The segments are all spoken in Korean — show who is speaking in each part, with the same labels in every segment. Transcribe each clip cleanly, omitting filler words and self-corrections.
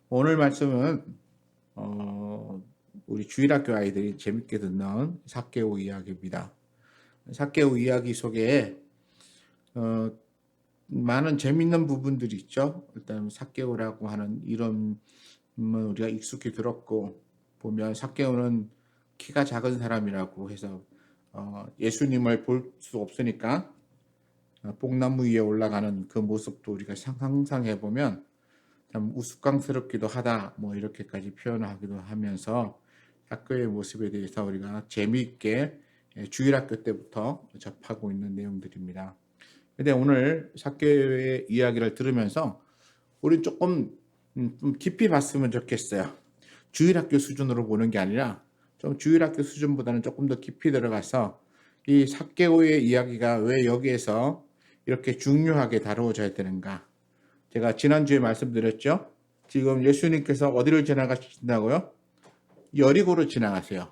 Speaker 1: 오늘 말씀은 어, 우리 주일학교 아이들이 재밌게 듣는 삭개오 이야기입니다. 삭개오 이야기 속에 어, 많은 재밌는 부분들이 있죠. 일단 삭개오라고 하는 이름은 우리가 익숙히 들었고, 보면 삭개오는 키가 작은 사람이라고 해서 예수님을 볼 수 없으니까 뽕나무 위에 올라가는 그 모습도 우리가 상상해 보면 참 우스꽝스럽기도 하다, 뭐 이렇게까지 표현하기도 하면서 학교의 모습에 대해서 우리가 재미있게 주일학교 때부터 접하고 있는 내용들입니다. 근데 오늘 학교의 이야기를 들으면서 우리 조금 좀 깊이 봤으면 좋겠어요. 주일학교 수준으로 보는 게 아니라 좀 주일학교 수준보다는 조금 더 깊이 들어가서 이 삭개오의 이야기가 왜 여기에서 이렇게 중요하게 다루어져야 되는가. 제가 지난주에 말씀드렸죠. 지금 예수님께서 어디를 지나가신다고요? 여리고로 지나가세요.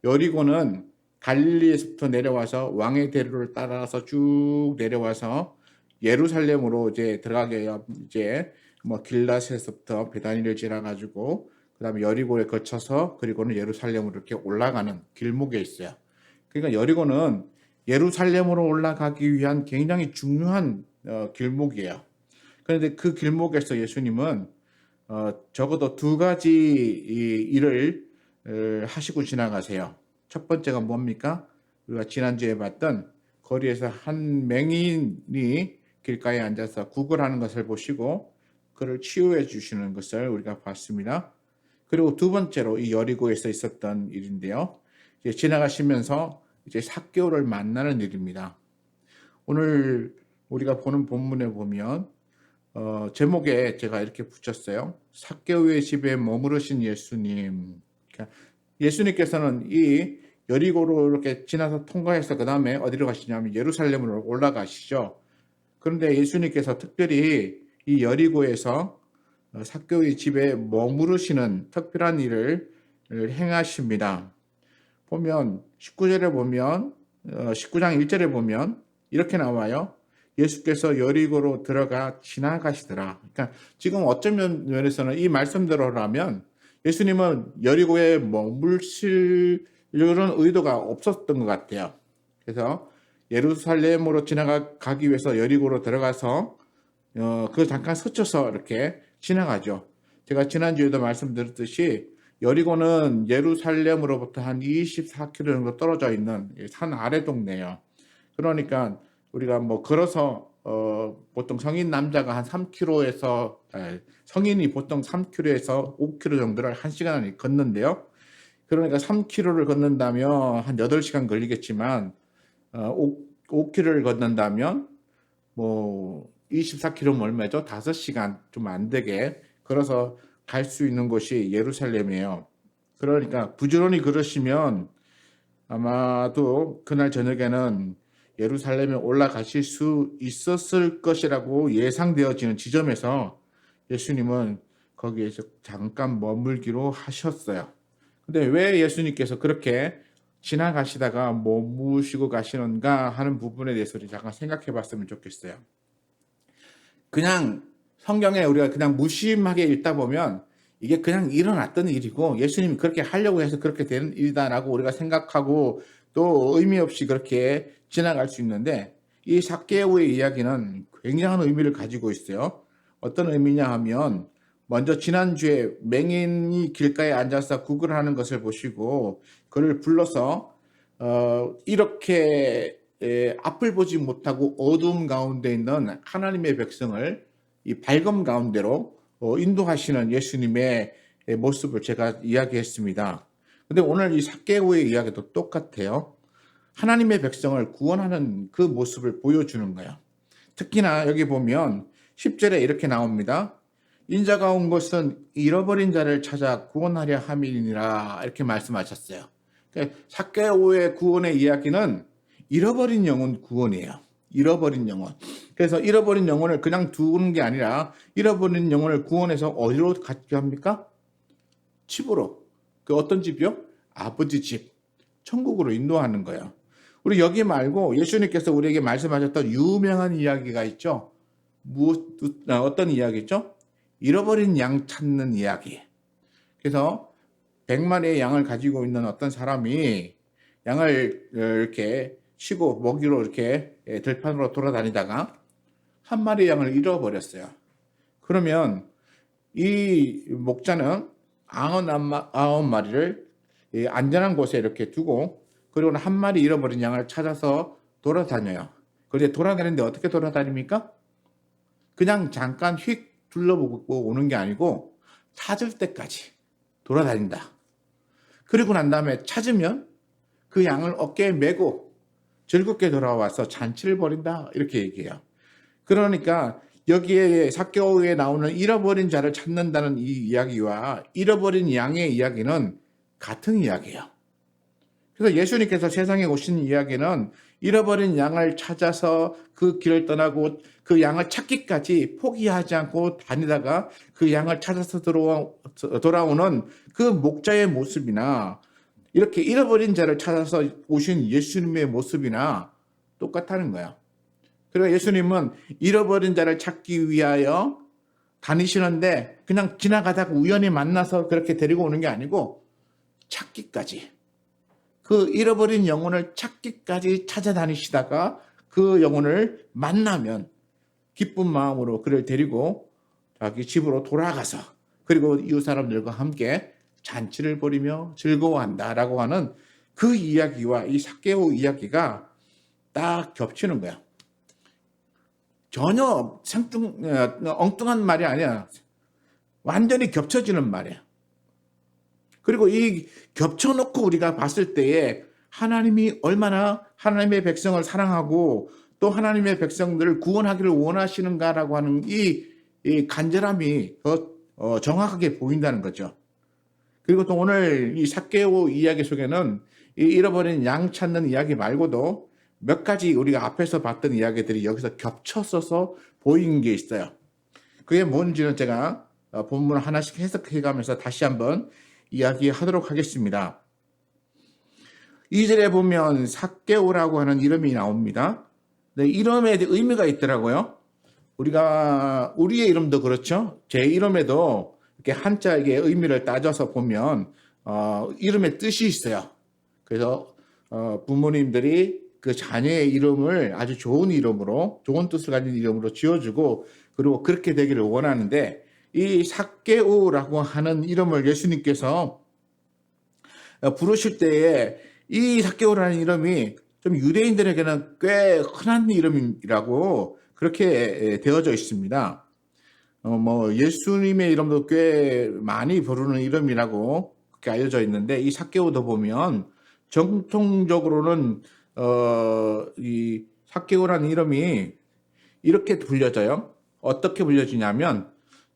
Speaker 1: 여리고는 갈릴리에서부터 내려와서 왕의 대로를 따라서 쭉 내려와서 예루살렘으로 이제 들어가게 이제 뭐 길라스에서부터 베다니를 지나가지고 그다음에 여리고에 거쳐서 그리고는 예루살렘으로 이렇게 올라가는 길목에 있어요. 그러니까 여리고는 예루살렘으로 올라가기 위한 굉장히 중요한 길목이에요. 그런데 그 길목에서 예수님은 적어도 두 가지 일을 하시고 지나가세요. 첫 번째가 뭡니까? 우리가 지난주에 봤던 거리에서 한 맹인이 길가에 앉아서 구걸하는 것을 보시고 그를 치유해 주시는 것을 우리가 봤습니다. 그리고 두 번째로 이 여리고에서 있었던 일인데요. 이제 지나가시면서 이제 삭개오를 만나는 일입니다. 오늘 우리가 보는 본문에 보면 제목에 제가 이렇게 붙였어요. 삭개오의 집에 머무르신 예수님. 그러니까 예수님께서는 이 여리고로 이렇게 지나서 통과해서 그 다음에 어디로 가시냐면 예루살렘으로 올라가시죠. 그런데 예수님께서 특별히 이 여리고에서 삭개오의 집에 머무르시는 특별한 일을 행하십니다. 보면 19절에 보면 19장 1절에 보면 이렇게 나와요. 예수께서 여리고로 들어가 지나가시더라. 그러니까 지금 어떤 면에서는 이 말씀대로라면 예수님은 여리고에 머물실 이런 의도가 없었던 것 같아요. 그래서 예루살렘으로 지나가기 위해서 여리고로 들어가서 그 잠깐 스쳐서 이렇게 지나가죠. 제가 지난주에도 말씀드렸듯이 여리고는 예루살렘으로부터 한 24km 정도 떨어져 있는 산 아래 동네예요. 그러니까 우리가 뭐 걸어서 보통 성인 남자가 한 3km에서 성인이 보통 3km에서 5km 정도를 1시간 안에 걷는데요. 그러니까 3km를 걷는다면 한 8시간 걸리겠지만 5km를 걷는다면 뭐 24km면 얼마죠? 5시간 좀 안 되게 걸어서 갈 수 있는 곳이 예루살렘이에요. 그러니까 부지런히 걸으시면 아마도 그날 저녁에는 예루살렘에 올라가실 수 있었을 것이라고 예상되어지는 지점에서 예수님은 거기에서 잠깐 머물기로 하셨어요. 근데 왜 예수님께서 그렇게 지나가시다가 머무시고 가시는가 하는 부분에 대해서 잠깐 생각해 봤으면 좋겠어요. 그냥 성경에 우리가 그냥 무심하게 읽다 보면 이게 그냥 일어났던 일이고 예수님이 그렇게 하려고 해서 그렇게 되는 일이다라고 우리가 생각하고 또 의미 없이 그렇게 지나갈 수 있는데 이 삭개오의 이야기는 굉장한 의미를 가지고 있어요. 어떤 의미냐 하면 먼저 지난주에 맹인이 길가에 앉아서 구걸하는 것을 보시고 그를 불러서 이렇게 앞을 보지 못하고 어두움 가운데 있는 하나님의 백성을 이 밝음 가운데로 인도하시는 예수님의 모습을 제가 이야기했습니다. 근데 오늘 이 삭개오의 이야기도 똑같아요. 하나님의 백성을 구원하는 그 모습을 보여주는 거예요. 특히나 여기 보면 10절에 이렇게 나옵니다. 인자가 온 것은 잃어버린 자를 찾아 구원하려 함이니라 이렇게 말씀하셨어요. 그러니까 삭개오의 구원의 이야기는 잃어버린 영혼 구원이에요. 잃어버린 영혼. 그래서 잃어버린 영혼을 그냥 두는 게 아니라 잃어버린 영혼을 구원해서 어디로 가게 합니까? 집으로. 그 어떤 집이요? 아버지 집. 천국으로 인도하는 거예요. 우리 여기 말고 예수님께서 우리에게 말씀하셨던 유명한 이야기가 있죠. 어떤 이야기죠? 잃어버린 양 찾는 이야기. 그래서 100마리의 양을 가지고 있는 어떤 사람이 양을 이렇게 치고 먹이로 이렇게 들판으로 돌아다니다가 한 마리의 양을 잃어버렸어요. 그러면 이 목자는 99마리를 안전한 곳에 이렇게 두고, 그리고 한 마리 잃어버린 양을 찾아서 돌아다녀요. 그런데 돌아다니는데 어떻게 돌아다닙니까? 그냥 잠깐 휙 둘러보고 오는 게 아니고 찾을 때까지 돌아다닌다. 그리고 난 다음에 찾으면 그 양을 어깨에 메고 즐겁게 돌아와서 잔치를 벌인다, 이렇게 얘기해요. 그러니까 여기에 삭개오에 나오는 잃어버린 자를 찾는다는 이 이야기와 잃어버린 양의 이야기는 같은 이야기예요. 그래서 예수님께서 세상에 오신 이야기는 잃어버린 양을 찾아서 그 길을 떠나고 그 양을 찾기까지 포기하지 않고 다니다가 그 양을 찾아서 돌아오는 그 목자의 모습이나, 이렇게 잃어버린 자를 찾아서 오신 예수님의 모습이나 똑같다는 거예요. 그리고 예수님은 잃어버린 자를 찾기 위하여 다니시는데 그냥 지나가다가 우연히 만나서 그렇게 데리고 오는 게 아니고 찾기까지, 그 잃어버린 영혼을 찾기까지 찾아다니시다가 그 영혼을 만나면 기쁜 마음으로 그를 데리고 자기 집으로 돌아가서 그리고 이웃 사람들과 함께 잔치를 벌이며 즐거워한다라고 하는 그 이야기와 이 삭개오 이야기가 딱 겹치는 거야. 전혀 엉뚱한 말이 아니야. 완전히 겹쳐지는 말이야. 그리고 이 겹쳐놓고 우리가 봤을 때에 하나님이 얼마나 하나님의 백성을 사랑하고 또 하나님의 백성들을 구원하기를 원하시는가라고 하는 이 간절함이 더 정확하게 보인다는 거죠. 그리고 또 오늘 이 삭개오 이야기 속에는 이 잃어버린 양 찾는 이야기 말고도 몇 가지 우리가 앞에서 봤던 이야기들이 여기서 겹쳐서 보이는 게 있어요. 그게 뭔지는 제가 본문을 하나씩 해석해 가면서 다시 한번 이야기하도록 하겠습니다. 2절에 보면 삭개오라고 하는 이름이 나옵니다. 네, 이름에 의미가 있더라고요. 우리의 이름도 그렇죠. 제 이름에도 이렇게 한자의 의미를 따져서 보면 이름의 뜻이 있어요. 그래서 부모님들이 그 자녀의 이름을 아주 좋은 이름으로, 좋은 뜻을 가진 이름으로 지어주고 그리고 그렇게 되기를 원하는데, 이 삭개오라고 하는 이름을 예수님께서 부르실 때에 이 삭개오라는 이름이 좀 유대인들에게는 꽤 흔한 이름이라고 그렇게 되어져 있습니다. 예수님의 이름도 꽤 많이 부르는 이름이라고 그렇게 알려져 있는데, 이 삭개오도 보면 정통적으로는 이 삭개오라는 이름이 이렇게 불려져요. 어떻게 불려지냐면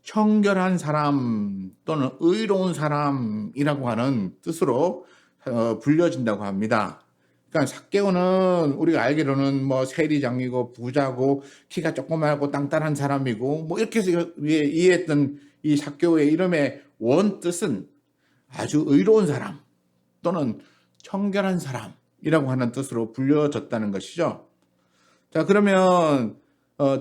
Speaker 1: 청결한 사람 또는 의로운 사람이라고 하는 뜻으로 불려진다고 합니다. 그러니까 삭개오는 우리가 알기로는 세리장이고 부자고 키가 조그맣고 땅땅한 사람이고 이렇게 해서 이해했던 이 삭개오의 이름의 원 뜻은 아주 의로운 사람 또는 청결한 사람이라고 하는 뜻으로 불려졌다는 것이죠. 자, 그러면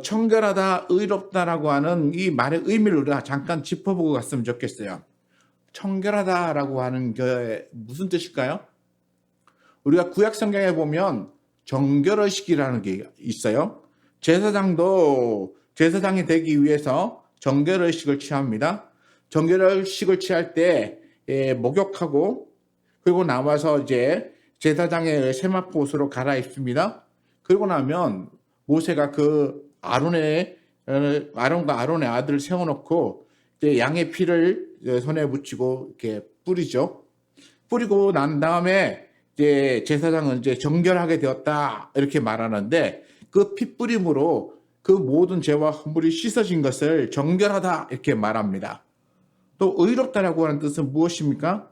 Speaker 1: 청결하다, 의롭다라고 하는 이 말의 의미를 우리가 잠깐 짚어보고 갔으면 좋겠어요. 청결하다라고 하는 게 무슨 뜻일까요? 우리가 구약 성경에 보면 정결의식이라는 게 있어요. 제사장도 제사장이 되기 위해서 정결의식을 취합니다. 정결의식을 취할 때 목욕하고 그리고 나와서 이제 제사장의 세마포 옷으로 갈아입습니다. 그리고 나면 모세가 그 아론과 아론의 아들을 세워놓고 이제 양의 피를 손에 묻히고 이렇게 뿌리죠. 뿌리고 난 다음에 이제 제사장은 이제 정결하게 되었다 이렇게 말하는데, 그 피 뿌림으로 그 모든 죄와 허물이 씻어진 것을 정결하다 이렇게 말합니다. 또 의롭다라고 하는 뜻은 무엇입니까?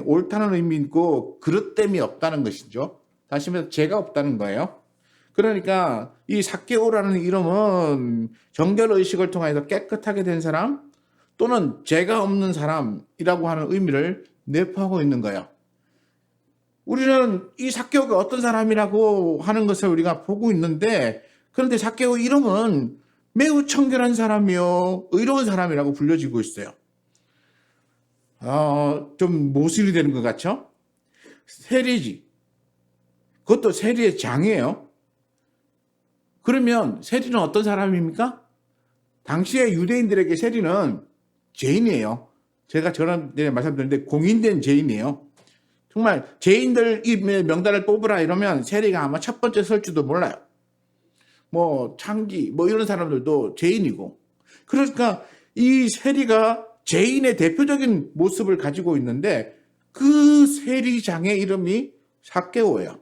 Speaker 1: 옳다는 의미고 그릇됨이 없다는 것이죠. 다시 말해서 죄가 없다는 거예요. 그러니까 이 삭개오라는 이름은 정결의식을 통해서 깨끗하게 된 사람 또는 죄가 없는 사람이라고 하는 의미를 내포하고 있는 거예요. 우리는 이 삭개오가 어떤 사람이라고 하는 것을 우리가 보고 있는데, 그런데 삭개오 이름은 매우 청결한 사람이요, 의로운 사람이라고 불려지고 있어요. 좀 모순이 되는 것 같죠? 세리지. 그것도 세리의 장이에요. 그러면 세리는 어떤 사람입니까? 당시의 유대인들에게 세리는 죄인이에요. 제가 전에 말씀드렸는데 공인된 죄인이에요. 정말 죄인들 명단을 뽑으라 이러면 세리가 아마 첫 번째 설지도 몰라요. 뭐 창기 뭐 이런 사람들도 죄인이고. 그러니까 이 세리가 죄인의 대표적인 모습을 가지고 있는데 그 세리장의 이름이 삭개오예요.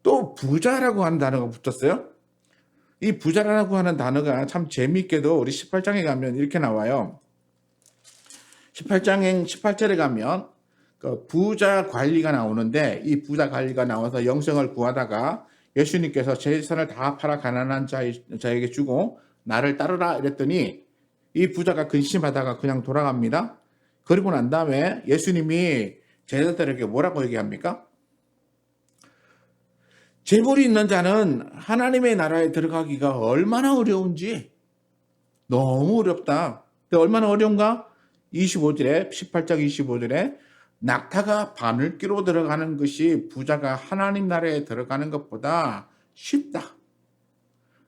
Speaker 1: 또 부자라고 하는 단어가 붙었어요. 이 부자라고 하는 단어가 참 재미있게도 우리 18장에 가면 이렇게 나와요. 18장에 18절에 가면 그 부자 관리가 나오는데 이 부자 관리가 나와서 영생을 구하다가 예수님께서 재산을 다 팔아 가난한 자에게 주고 나를 따르라 이랬더니 이 부자가 근심하다가 그냥 돌아갑니다. 그리고 난 다음에 예수님이 제자들에게 뭐라고 얘기합니까? 재물이 있는 자는 하나님의 나라에 들어가기가 얼마나 어려운지 너무 어렵다. 근데 얼마나 어려운가? 18장 25절에 낙타가 바늘귀로 들어가는 것이 부자가 하나님 나라에 들어가는 것보다 쉽다.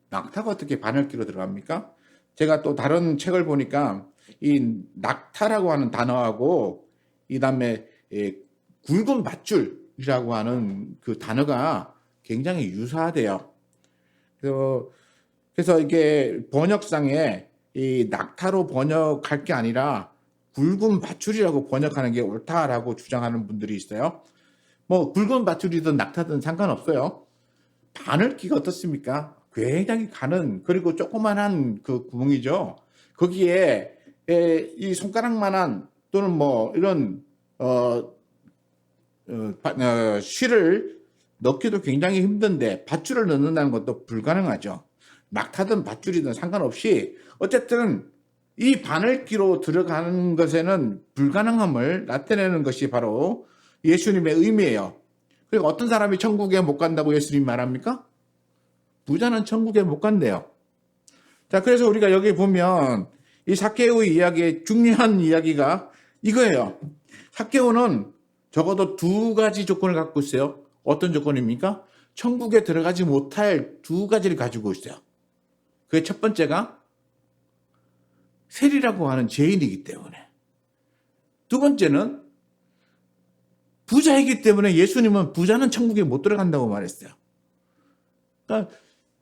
Speaker 1: 낙타가 어떻게 바늘귀로 들어갑니까? 제가 또 다른 책을 보니까 이 낙타라고 하는 단어하고 이 다음에 굵은 밧줄이라고 하는 그 단어가 굉장히 유사하대요. 그래서 이게 번역상에 이 낙타로 번역할 게 아니라 굵은 밧줄이라고 번역하는 게 옳다라고 주장하는 분들이 있어요. 뭐 굵은 밧줄이든 낙타든 상관없어요. 바늘귀가 어떻습니까? 굉장히 가는 그리고 조그만한 그 구멍이죠. 거기에 이 손가락만한 또는 뭐 이런 실을 넣기도 굉장히 힘든데 밧줄을 넣는다는 것도 불가능하죠. 낙타든 밧줄이든 상관없이 어쨌든 이 바늘귀로 들어가는 것에는 불가능함을 나타내는 것이 바로 예수님의 의미예요. 그리고 어떤 사람이 천국에 못 간다고 예수님이 말합니까? 부자는 천국에 못 간대요. 자, 그래서 우리가 여기 보면 이 삭개오의 이야기의 중요한 이야기가 이거예요. 삭개오는 적어도 두 가지 조건을 갖고 있어요. 어떤 조건입니까? 천국에 들어가지 못할 두 가지를 가지고 있어요. 그게 첫 번째가 세리라고 하는 죄인이기 때문에, 두 번째는 부자이기 때문에 예수님은 부자는 천국에 못 들어간다고 말했어요. 그러니까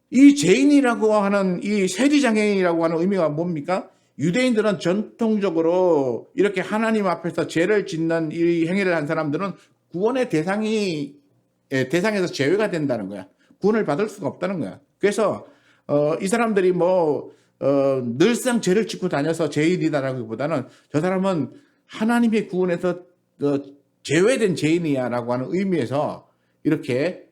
Speaker 1: 이 죄인이라고 하는 이 세리장애인이라고 하는 의미가 뭡니까? 유대인들은 전통적으로 이렇게 하나님 앞에서 죄를 짓는 이 행위를 한 사람들은 구원의 대상에서 제외가 된다는 거야. 구원을 받을 수가 없다는 거야. 그래서 이 사람들이 늘상 죄를 짓고 다녀서 죄인이다라기보다는 저 사람은 하나님의 구원에서 제외된 죄인이야라고 하는 의미에서 이렇게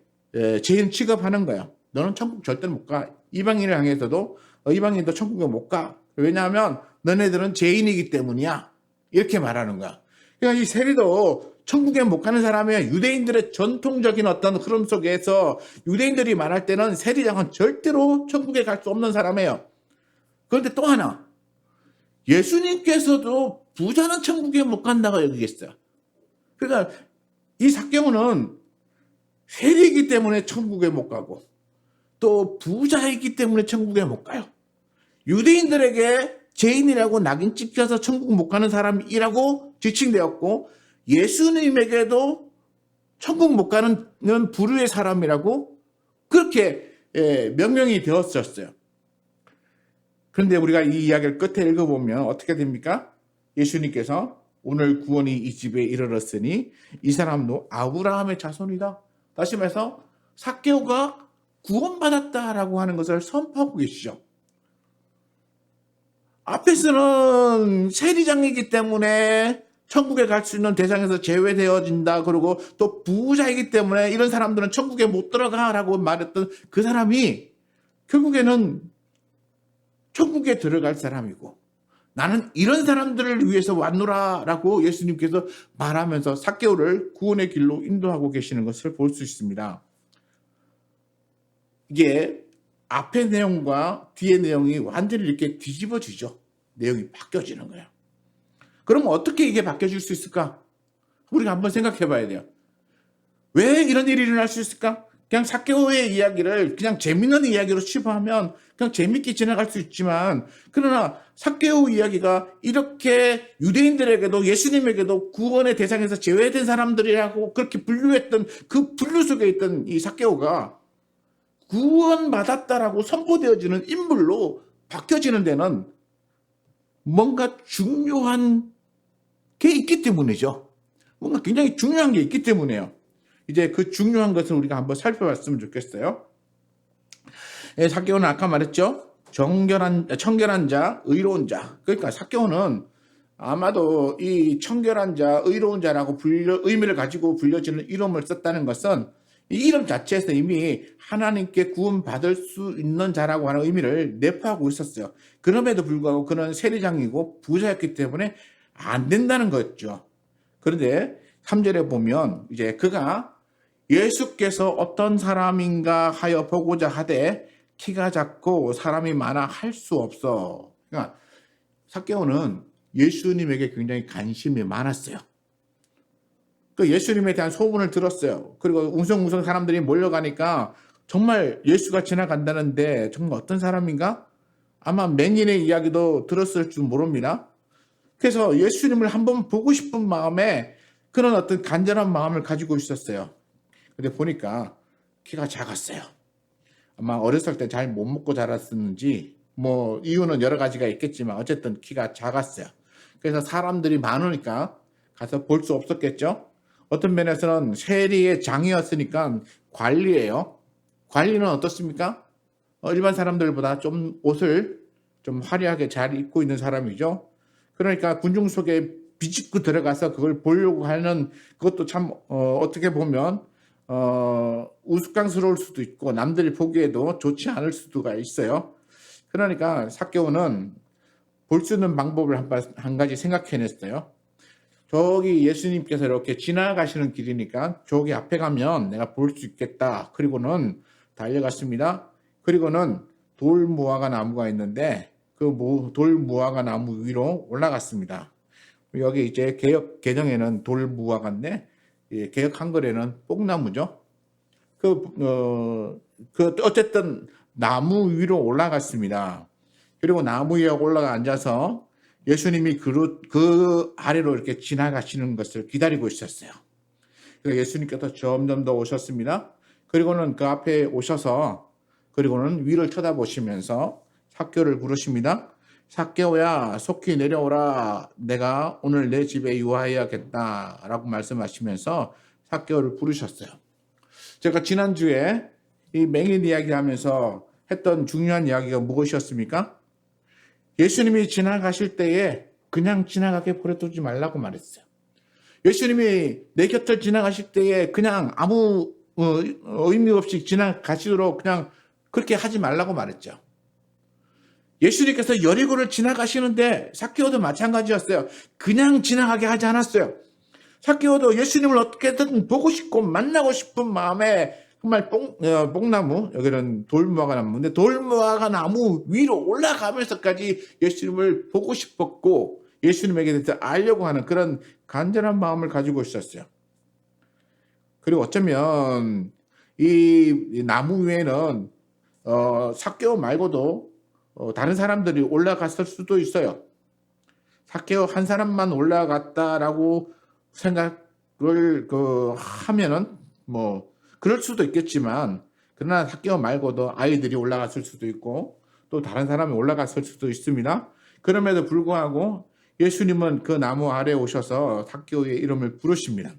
Speaker 1: 죄인 취급하는 거야. 너는 천국 절대로 못 가. 이방인을 향해서도 이방인도 천국에 못 가. 왜냐하면 너네들은 죄인이기 때문이야. 이렇게 말하는 거야. 그러니까 이 세리도 천국에 못 가는 사람이에요. 유대인들의 전통적인 어떤 흐름 속에서 유대인들이 말할 때는 세리장은 절대로 천국에 갈 수 없는 사람이에요. 그런데 또 하나, 예수님께서도 부자는 천국에 못 간다고 얘기했어요. 그러니까 이 삭개오는 세리이기 때문에 천국에 못 가고 또 부자이기 때문에 천국에 못 가요. 유대인들에게 죄인이라고 낙인 찍혀서 천국 못 가는 사람이라고 지칭되었고 예수님에게도 천국 못 가는 불의의 사람이라고 그렇게 명명이 되었었어요. 그런데 우리가 이 이야기를 끝에 읽어보면 어떻게 됩니까? 예수님께서 오늘 구원이 이 집에 이르렀으니 이 사람도 아브라함의 자손이다. 다시 말해서 삭개오가 구원받았다라고 하는 것을 선포하고 계시죠. 앞에서는 세리장이기 때문에 천국에 갈 수 있는 대상에서 제외되어진다. 그리고 또 부자이기 때문에 이런 사람들은 천국에 못 들어가라고 말했던 그 사람이 결국에는 천국에 들어갈 사람이고 나는 이런 사람들을 위해서 왔노라라고 예수님께서 말하면서 삭개오를 구원의 길로 인도하고 계시는 것을 볼 수 있습니다. 이게 앞의 내용과 뒤의 내용이 완전히 이렇게 뒤집어지죠. 내용이 바뀌어지는 거예요. 그럼 어떻게 이게 바뀌어질 수 있을까? 우리가 한번 생각해 봐야 돼요. 왜 이런 일이 일어날 수 있을까? 그냥 삭개오의 이야기를 그냥 재밌는 이야기로 치부하면 그냥 재밌게 지나갈 수 있지만, 그러나 삭개오 이야기가 이렇게 유대인들에게도 예수님에게도 구원의 대상에서 제외된 사람들이라고 그렇게 분류했던 그 분류 속에 있던 이 삭개오가 구원받았다라고 선포되어지는 인물로 바뀌어지는 데는 뭔가 중요한 게 있기 때문이죠. 뭔가 굉장히 중요한 게 있기 때문이에요. 이제 그 중요한 것을 우리가 한번 살펴봤으면 좋겠어요. 삭개오는 아까 말했죠. 청결한 자, 의로운 자. 그러니까 삭개오는 아마도 이 청결한 자, 의로운 자라고 의미를 가지고 불려지는 이름을 썼다는 것은 이 이름 자체에서 이미 하나님께 구원받을 수 있는 자라고 하는 의미를 내포하고 있었어요. 그럼에도 불구하고 그는 세리장이고 부자였기 때문에 안 된다는 거였죠. 그런데 3절에 보면 이제 그가 예수께서 어떤 사람인가 하여 보고자 하되 키가 작고 사람이 많아 할 수 없어. 그러니까 삭개오는 예수님에게 굉장히 관심이 많았어요. 그 예수님에 대한 소문을 들었어요. 그리고 웅성웅성 사람들이 몰려가니까 정말 예수가 지나간다는데 정말 어떤 사람인가? 아마 맹인의 이야기도 들었을 줄 모릅니다. 그래서 예수님을 한번 보고 싶은 마음에 그런 어떤 간절한 마음을 가지고 있었어요. 근데 보니까 키가 작았어요. 아마 어렸을 때 잘 못 먹고 자랐었는지 뭐 이유는 여러 가지가 있겠지만 어쨌든 키가 작았어요. 그래서 사람들이 많으니까 가서 볼 수 없었겠죠. 어떤 면에서는 세리의 장이었으니까 관리예요. 관리는 어떻습니까? 일반 사람들보다 좀 옷을 좀 화려하게 잘 입고 있는 사람이죠. 그러니까 군중 속에 비집고 들어가서 그걸 보려고 하는 그것도 참 어떻게 보면 우스꽝스러울 수도 있고 남들이 보기에도 좋지 않을 수도 있어요. 그러니까 삭개오는 볼 수 있는 방법을 한 가지 생각해냈어요. 저기 예수님께서 이렇게 지나가시는 길이니까 저기 앞에 가면 내가 볼 수 있겠다. 그리고는 달려갔습니다. 그리고는 돌무화과 나무가 있는데 그 돌무화과 나무 위로 올라갔습니다. 여기 이제 개역 개정에는 돌무화과인데 개역 한글에는 뽕나무죠. 어쨌든 나무 위로 올라갔습니다. 그리고 나무 위에 올라가 앉아서 예수님이 그 아래로 이렇게 지나가시는 것을 기다리고 있었어요. 그래서 예수님께서 점점 더 오셨습니다. 그리고는 그 앞에 오셔서 그리고는 위를 쳐다보시면서 삭개오를 부르십니다. 삭개오야, 속히 내려오라. 내가 오늘 내 집에 유하여야겠다. 라고 말씀하시면서 삭개오를 부르셨어요. 제가 지난주에 이 맹인 이야기 하면서 했던 중요한 이야기가 무엇이었습니까? 예수님이 지나가실 때에 그냥 지나가게 버려두지 말라고 말했어요. 예수님이 내 곁을 지나가실 때에 그냥 아무 의미 없이 지나가시도록 그냥 그렇게 하지 말라고 말했죠. 예수님께서 여리고를 지나가시는데 삭개오도 마찬가지였어요. 그냥 지나가게 하지 않았어요. 삭개오도 예수님을 어떻게든 보고 싶고 만나고 싶은 마음에 정말 뽕나무, 여기는 돌무화과 나무인데 돌무화과 나무 위로 올라가면서까지 예수님을 보고 싶었고 예수님에게 대해서 알려고 하는 그런 간절한 마음을 가지고 있었어요. 그리고 어쩌면 이 나무 위에는 삭개오 말고도 다른 사람들이 올라갔을 수도 있어요. 삭개오 한 사람만 올라갔다라고 생각을 하면은 뭐 그럴 수도 있겠지만, 그러나 삭개오 말고도 아이들이 올라갔을 수도 있고 또 다른 사람이 올라갔을 수도 있습니다. 그럼에도 불구하고 예수님은 그 나무 아래에 오셔서 삭개오의 이름을 부르십니다.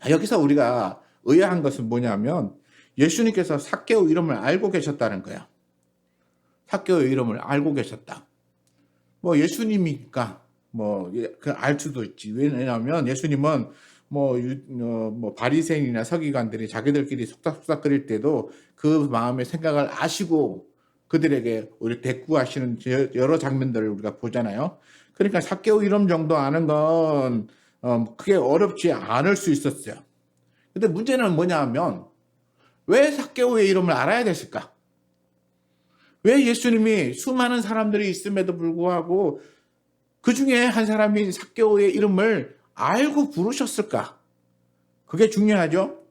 Speaker 1: 여기서 우리가 의아한 것은 뭐냐면 예수님께서 삭개오 이름을 알고 계셨다는 거야. 삭개오의 이름을 알고 계셨다. 뭐 예수님이니까 알 수도 있지. 왜냐하면 예수님은 바리새인이나 서기관들이 자기들끼리 속닥속닥거릴 때도 그 마음의 생각을 아시고 그들에게 우리 대꾸하시는 여러 장면들을 우리가 보잖아요. 그러니까 삭개오 이름 정도 아는 건 크게 어렵지 않을 수 있었어요. 근데 문제는 뭐냐 하면 왜 삭개오의 이름을 알아야 됐을까? 왜 예수님이 수많은 사람들이 있음에도 불구하고 그 중에 한 사람인 삭개오의 이름을 알고 부르셨을까? 그게 중요하죠.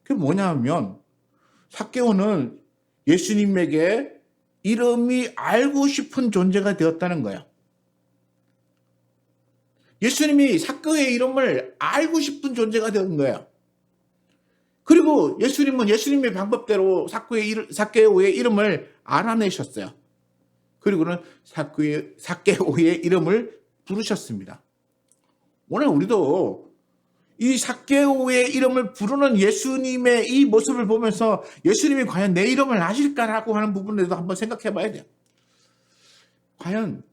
Speaker 1: 그게 뭐냐 하면 삭개오는 예수님에게 이름이 알고 싶은 존재가 되었다는 거예요. 예수님이 삭개오의 이름을 알고 싶은 존재가 된 거예요. 그리고 예수님은 예수님의 방법대로 삭개오의 이름을 알아내셨어요. 그리고는 삭개오의 이름을 부르셨습니다. 오늘 우리도 이 삭개오의 이름을 부르는 예수님의 이 모습을 보면서 예수님이 과연 내 이름을 아실까라고 하는 부분에도 한번 생각해 봐야 돼요. 과연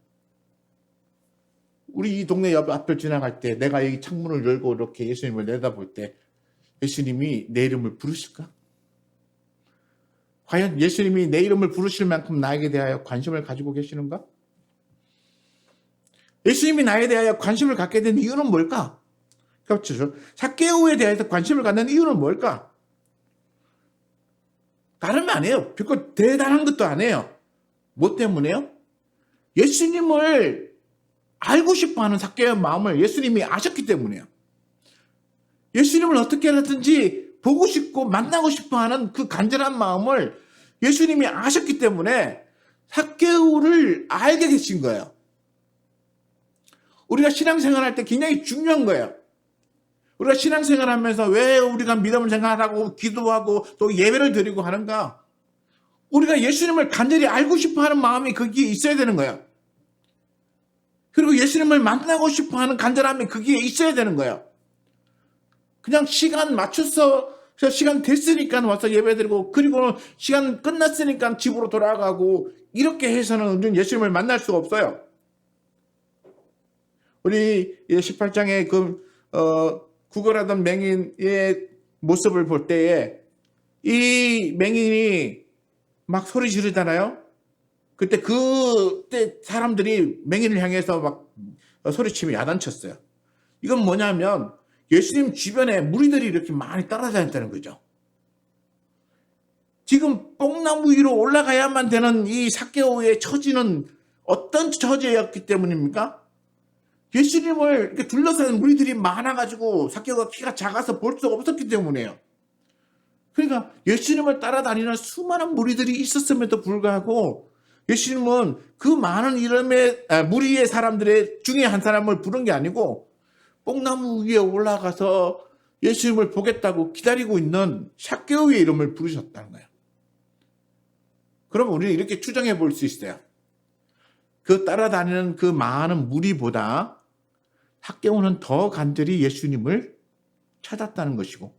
Speaker 1: 우리 이 동네 옆 앞을 지나갈 때 내가 여기 창문을 열고 이렇게 예수님을 내다볼 때 예수님이 내 이름을 부르실까? 과연 예수님이 내 이름을 부르실 만큼 나에게 대하여 관심을 가지고 계시는가? 예수님이 나에 대하여 관심을 갖게 된 이유는 뭘까? 그렇죠. 삭개오에 대해서 관심을 갖는 이유는 뭘까? 다른 거 아니에요. 별거 대단한 것도 아니에요. 뭐 때문에요? 예수님을 알고 싶어하는 삭개오의 마음을 예수님이 아셨기 때문이에요. 예수님을 어떻게 하든지 보고 싶고 만나고 싶어하는 그 간절한 마음을 예수님이 아셨기 때문에 삭개오를 알게 되신 거예요. 우리가 신앙생활할 때 굉장히 중요한 거예요. 우리가 신앙생활하면서 왜 우리가 믿음을 생활하고 기도하고 또 예배를 드리고 하는가? 우리가 예수님을 간절히 알고 싶어하는 마음이 거기에 있어야 되는 거예요. 그리고 예수님을 만나고 싶어하는 간절함이 거기에 있어야 되는 거예요. 그냥 시간 맞춰서 시간 됐으니까 와서 예배드리고 그리고 시간 끝났으니까 집으로 돌아가고 이렇게 해서는 예수님을 만날 수가 없어요. 우리 18장에 구걸하던 맹인의 모습을 볼 때에 이 맹인이 막 소리 지르잖아요. 그때 사람들이 맹인을 향해서 막 소리치며 야단쳤어요. 이건 뭐냐면 예수님 주변에 무리들이 이렇게 많이 따라다녔다는 거죠. 지금 뽕나무 위로 올라가야만 되는 이 삭개오의 처지는 어떤 처지였기 때문입니까? 예수님을 이렇게 둘러싸는 무리들이 많아가지고 삭개오가 키가 작아서 볼 수가 없었기 때문이에요. 그러니까 예수님을 따라다니는 수많은 무리들이 있었음에도 불구하고 예수님은 그 많은 이름의 무리의 사람들의 중에 한 사람을 부른 게 아니고 뽕나무 위에 올라가서 예수님을 보겠다고 기다리고 있는 삭개오의 이름을 부르셨다는 거예요. 그러면 우리는 이렇게 추정해 볼 수 있어요. 그 따라다니는 그 많은 무리보다 삭개오는 더 간절히 예수님을 찾았다는 것이고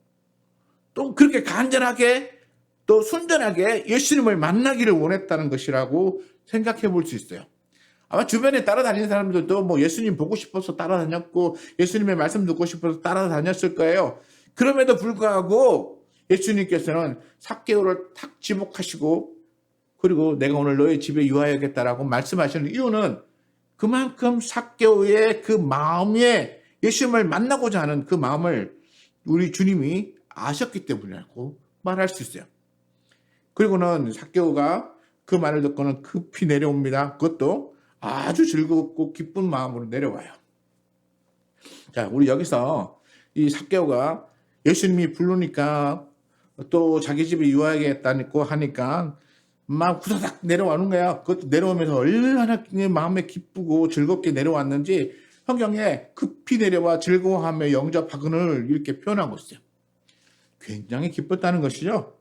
Speaker 1: 또 그렇게 간절하게 또 순전하게 예수님을 만나기를 원했다는 것이라고 생각해 볼 수 있어요. 아마 주변에 따라다니는 사람들도 뭐 예수님 보고 싶어서 따라다녔고 예수님의 말씀 듣고 싶어서 따라다녔을 거예요. 그럼에도 불구하고 예수님께서는 삭개오를 탁 지목하시고 그리고 내가 오늘 너의 집에 유하여야겠다라고 말씀하시는 이유는 그만큼 삭개오의 그 마음에 예수님을 만나고자 하는 그 마음을 우리 주님이 아셨기 때문이라고 말할 수 있어요. 그리고는 삭개오가 그 말을 듣고는 급히 내려옵니다. 그것도 아주 즐겁고 기쁜 마음으로 내려와요. 자, 우리 여기서 이 삭개오가 예수님이 부르니까 또 자기 집에 유하겠다고 하니까 막 후다닥 내려오는 거야. 그것도 내려오면서 얼마나 마음에 기쁘고 즐겁게 내려왔는지 성경에 급히 내려와 즐거워하며 영접하거늘 이렇게 표현하고 있어요. 굉장히 기뻤다는 것이죠.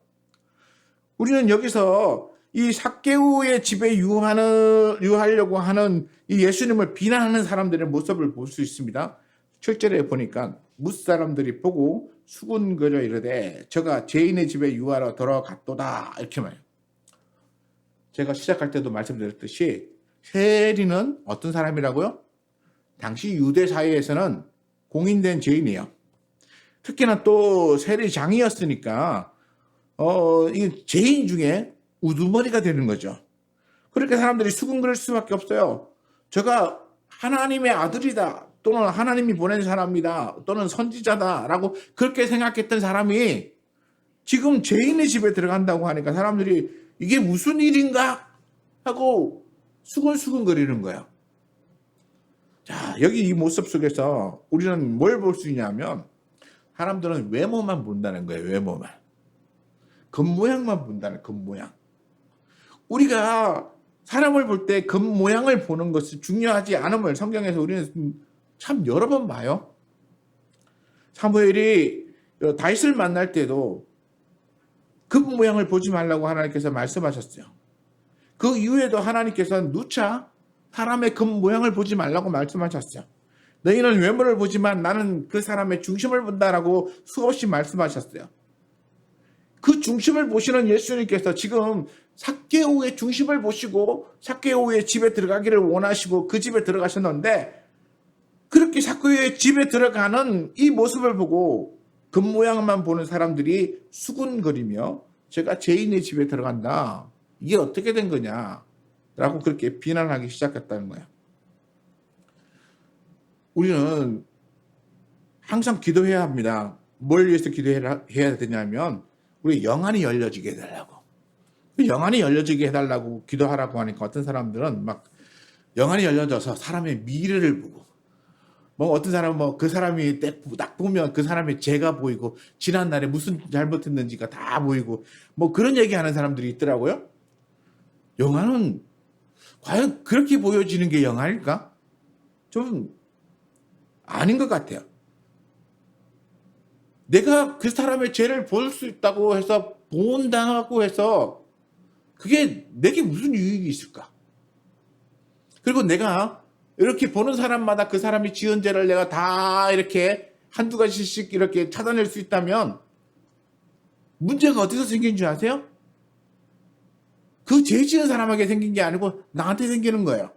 Speaker 1: 우리는 여기서 이 삭개오의 집에 유하려고 하는 이 예수님을 비난하는 사람들의 모습을 볼 수 있습니다. 7절에 보니까 뭇사람들이 보고 수군거려 이르되 저가 죄인의 집에 유하러 들어갔도다 이렇게 말해요. 제가 시작할 때도 말씀드렸듯이 세리는 어떤 사람이라고요? 당시 유대 사회에서는 공인된 죄인이에요. 특히나 또 세리장이었으니까 이 죄인 중에 우두머리가 되는 거죠. 그렇게 사람들이 수군거릴 수밖에 없어요. 저가 하나님의 아들이다 또는 하나님이 보낸 사람이다 또는 선지자다라고 그렇게 생각했던 사람이 지금 죄인의 집에 들어간다고 하니까 사람들이 이게 무슨 일인가 하고 수근수근거리는 거예요. 자, 여기 이 모습 속에서 우리는 뭘 볼 수 있냐면 사람들은 외모만 본다는 거예요. 외모만. 겉모양만 본다는 겉모양. 우리가 사람을 볼 때 겉모양을 보는 것이 중요하지 않음을 성경에서 우리는 참 여러 번 봐요. 사무엘이 다윗을 만날 때도 겉모양을 보지 말라고 하나님께서 말씀하셨어요. 그 이후에도 하나님께서는 누차 사람의 겉모양을 보지 말라고 말씀하셨어요. 너희는 외모를 보지만 나는 그 사람의 중심을 본다라고 수없이 말씀하셨어요. 그 중심을 보시는 예수님께서 지금 삭개오의 중심을 보시고 삭개오의 집에 들어가기를 원하시고 그 집에 들어가셨는데, 그렇게 삭개오의 집에 들어가는 이 모습을 보고 겉모양만 보는 사람들이 수군거리며 제가 죄인의 집에 들어간다, 이게 어떻게 된 거냐 라고 그렇게 비난하기 시작했다는 거예요. 우리는 항상 기도해야 합니다. 뭘 위해서 기도해야 되냐면 우리 영안이 열려지게 해달라고. 영안이 열려지게 해달라고 기도하라고 하니까 어떤 사람들은 막 영안이 열려져서 사람의 미래를 보고, 뭐 어떤 사람은 뭐 그 사람이 딱 보면 그 사람의 죄가 보이고 지난날에 무슨 잘못했는지가 다 보이고 뭐 그런 얘기하는 사람들이 있더라고요. 영안은 과연 그렇게 보여지는 게 영안일까? 좀 아닌 것 같아요. 내가 그 사람의 죄를 볼 수 있다고 해서 본다고 해서 그게 내게 무슨 유익이 있을까? 그리고 내가 이렇게 보는 사람마다 그 사람이 지은 죄를 내가 다 이렇게 한두 가지씩 이렇게 찾아낼 수 있다면 문제가 어디서 생긴 줄 아세요? 그 죄 지은 사람에게 생긴 게 아니고 나한테 생기는 거예요.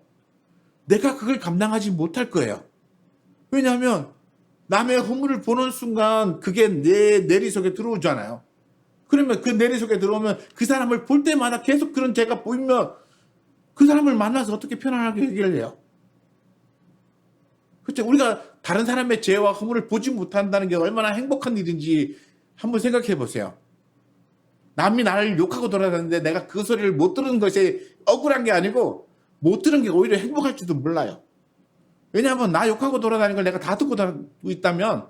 Speaker 1: 내가 그걸 감당하지 못할 거예요. 왜냐하면 남의 허물을 보는 순간 그게 내 내리 속에 들어오잖아요. 그러면 그 내리 속에 들어오면 그 사람을 볼 때마다 계속 그런 죄가 보이면 그 사람을 만나서 어떻게 편안하게 해결해요? 그렇죠? 우리가 다른 사람의 죄와 허물을 보지 못한다는 게 얼마나 행복한 일인지 한번 생각해 보세요. 남이 나를 욕하고 돌아다니는데 내가 그 소리를 못 들은 것이 억울한 게 아니고 못 들은 게 오히려 행복할지도 몰라요. 왜냐하면 나 욕하고 돌아다니는 걸 내가 다 듣고 있다면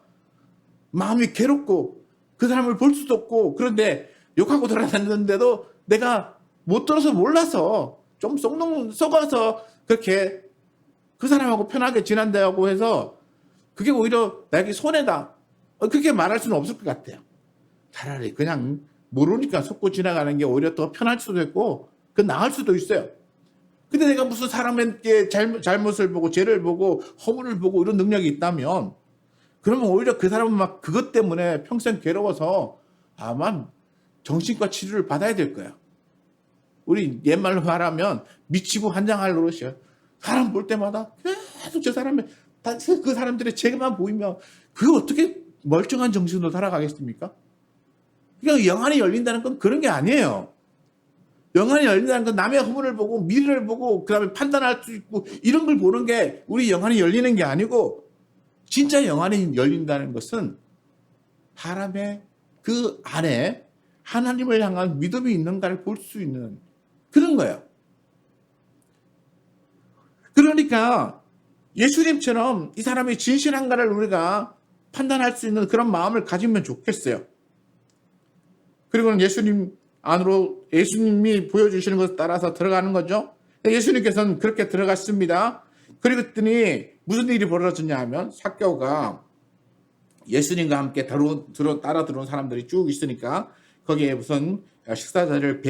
Speaker 1: 마음이 괴롭고 그 사람을 볼 수도 없고, 그런데 욕하고 돌아다니는데도 내가 못 들어서 몰라서 좀 속아서 그렇게 그 사람하고 편하게 지낸다고 해서 그게 오히려 나에게 손해다, 그렇게 말할 수는 없을 것 같아요. 차라리 그냥 모르니까 속고 지나가는 게 오히려 더 편할 수도 있고 그 나을 수도 있어요. 근데 내가 무슨 사람에게 잘못을 보고 죄를 보고 허물을 보고 이런 능력이 있다면 그러면 오히려 그 사람은 막 그것 때문에 평생 괴로워서 아마 정신과 치료를 받아야 될 거야. 우리 옛말로 말하면 미치고 환장할 노릇이야. 사람 볼 때마다 계속 그 사람들의 죄만 보이면 그게 어떻게 멀쩡한 정신으로 살아가겠습니까? 그러니까 영안이 열린다는 건 그런 게 아니에요. 영안이 열린다는 건 남의 허물을 보고 미래를 보고 그 다음에 판단할 수 있고 이런 걸 보는 게 우리 영안이 열리는 게 아니고, 진짜 영안이 열린다는 것은 사람의 그 안에 하나님을 향한 믿음이 있는가를 볼 수 있는 그런 거예요. 그러니까 예수님처럼 이 사람이 진실한가를 우리가 판단할 수 있는 그런 마음을 가지면 좋겠어요. 그리고는 예수님 안으로 예수님이 보여주시는 것에 따라서 들어가는 거죠. 예수님께서는 그렇게 들어갔습니다. 그랬더니 무슨 일이 벌어졌냐 하면 삭개오가 예수님과 함께 따라 들어온 사람들이 쭉 있으니까 거기에 무슨 식사 자리를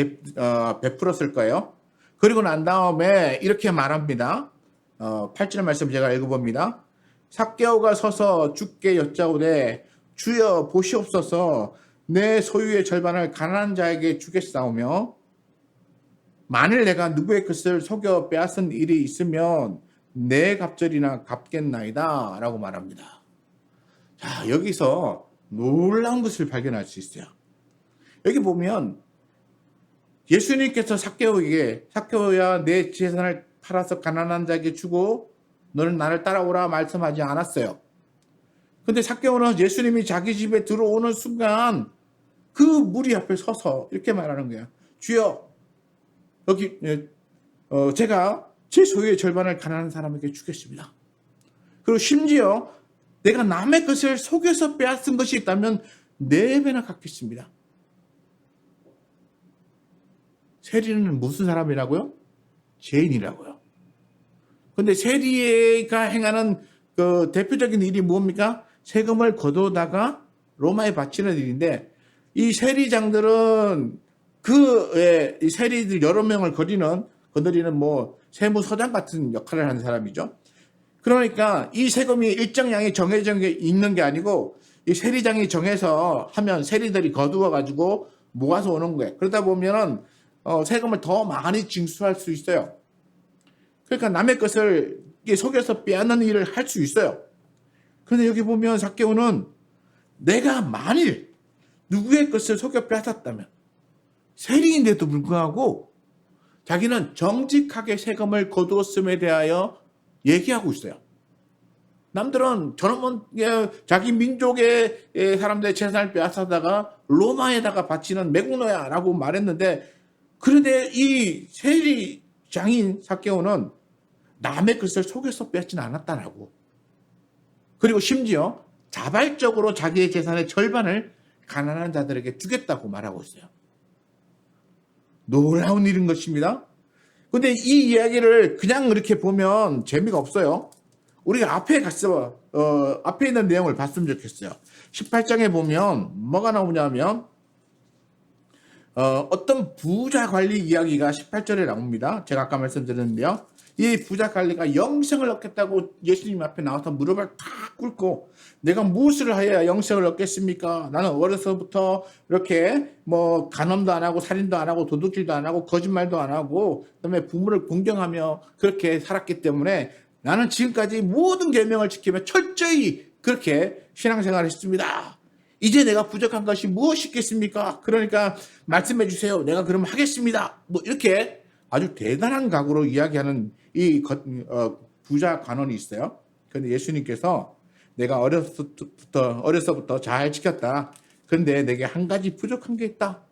Speaker 1: 베풀었을 거예요. 그리고 난 다음에 이렇게 말합니다. 8절 말씀 제가 읽어봅니다. 삭개오가 서서 주께 여짜오되 주여 보시옵소서, 내 소유의 절반을 가난한 자에게 주겠사오며 만일 내가 누구의 것을 속여 빼앗은 일이 있으면 내 갑절이나 갚겠나이다 라고 말합니다. 자, 여기서 놀라운 것을 발견할 수 있어요. 여기 보면 예수님께서 삭개오에게 삭개오야 내 재산을 팔아서 가난한 자에게 주고 너는 나를 따라오라 말씀하지 않았어요. 근데 삭개오는 예수님이 자기 집에 들어오는 순간 그 무리 앞에 서서 이렇게 말하는 거예요. 주여, 여기 제가 제 소유의 절반을 가난한 사람에게 주겠습니다. 그리고 심지어 내가 남의 것을 속여서 빼앗은 것이 있다면 4배나 갚겠습니다. 세리는 무슨 사람이라고요? 죄인이라고요. 근데 세리가 행하는 그 대표적인 일이 뭡니까? 세금을 거두다가 로마에 바치는 일인데, 이 세리장들은 이 세리들 여러 명을 거느리는 뭐 세무서장 같은 역할을 하는 사람이죠. 그러니까 이 세금이 일정량이 정해져 있는 게 아니고, 이 세리장이 정해서 하면 세리들이 거두어 가지고 모아서 오는 거예요. 그러다 보면은 세금을 더 많이 징수할 수 있어요. 그러니까 남의 것을 속여서 빼앗는 일을 할 수 있어요. 그런데 여기 보면 삭개오는 내가 만일 누구의 것을 속여 빼앗았다면, 세리인데도 불구하고 자기는 정직하게 세금을 거두었음에 대하여 얘기하고 있어요. 남들은 저놈은 자기 민족의 사람들의 재산을 빼앗아다가 로마에다가 바치는 매국노야 라고 말했는데, 그런데 이 세리장인 삭개오는 남의 것을 속여서 빼앗지는 않았다라고. 그리고 심지어 자발적으로 자기의 재산의 절반을 가난한 자들에게 주겠다고 말하고 있어요. 놀라운 일인 것입니다. 근데 이 이야기를 그냥 이렇게 보면 재미가 없어요. 우리가 앞에 앞에 있는 내용을 봤으면 좋겠어요. 18장에 보면 뭐가 나오냐면, 어떤 부자 관리 이야기가 18절에 나옵니다. 제가 아까 말씀드렸는데요. 이 부자 관리가 영생을 얻겠다고 예수님 앞에 나와서 무릎을 탁 꿇고, 내가 무엇을 해야 영생을 얻겠습니까? 나는 어려서부터 이렇게 뭐 간음도 안 하고 살인도 안 하고 도둑질도 안 하고 거짓말도 안 하고 그다음에 부모를 공경하며 그렇게 살았기 때문에 나는 지금까지 모든 계명을 지키며 철저히 그렇게 신앙생활을 했습니다. 이제 내가 부족한 것이 무엇이 있겠습니까? 그러니까 말씀해 주세요. 내가 그러면 하겠습니다. 뭐 이렇게 아주 대단한 각오로 이야기하는 이 부자 관원이 있어요. 그런데 예수님께서 내가 어려서부터 잘 지켰다. 그런데 내게 한 가지 부족한 게 있다.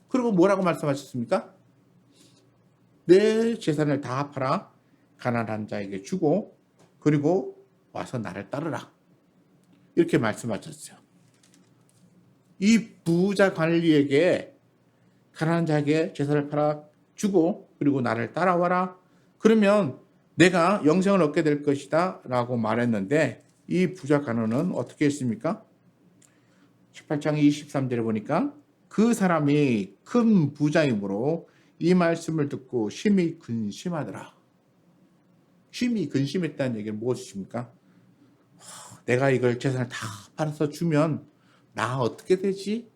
Speaker 1: 그리고 뭐라고 말씀하셨습니까? 내 재산을 다 팔아 가난한 자에게 주고 그리고 와서 나를 따르라. 이렇게 말씀하셨어요. 이 부자 관리에게 가난한 자에게 재산을 팔아 주고 그리고 나를 따라와라. 그러면 내가 영생을 얻게 될 것이다 라고 말했는데, 이 부자 관원은 어떻게 했습니까? 18장 23절에 보니까 그 사람이 큰 부자이므로 이 말씀을 듣고 심히 근심하더라. 심히 근심했다는 얘기는 무엇입니까? 내가 이걸 재산을 다 팔아서 주면 나 어떻게 되지?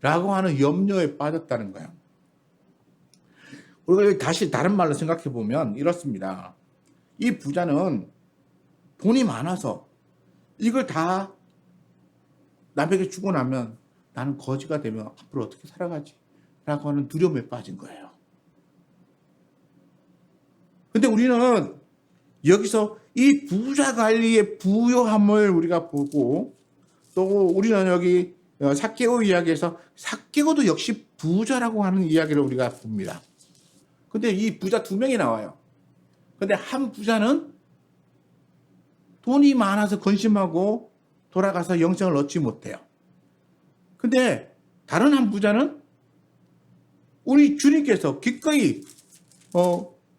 Speaker 1: 라고 하는 염려에 빠졌다는 거예요. 우리가 다시 다른 말로 생각해 보면 이렇습니다. 이 부자는 돈이 많아서 이걸 다 남에게 주고 나면 나는 거지가 되면 앞으로 어떻게 살아가지? 라고 하는 두려움에 빠진 거예요. 근데 우리는 여기서 이 부자 관리의 부요함을 우리가 보고, 또 우리는 여기 삭개오 이야기에서 삭개오도 역시 부자라고 하는 이야기를 우리가 봅니다. 근데 이 부자 2명이 나와요. 근데 한 부자는 돈이 많아서 근심하고 돌아가서 영생을 얻지 못해요. 근데 다른 한 부자는 우리 주님께서 기꺼이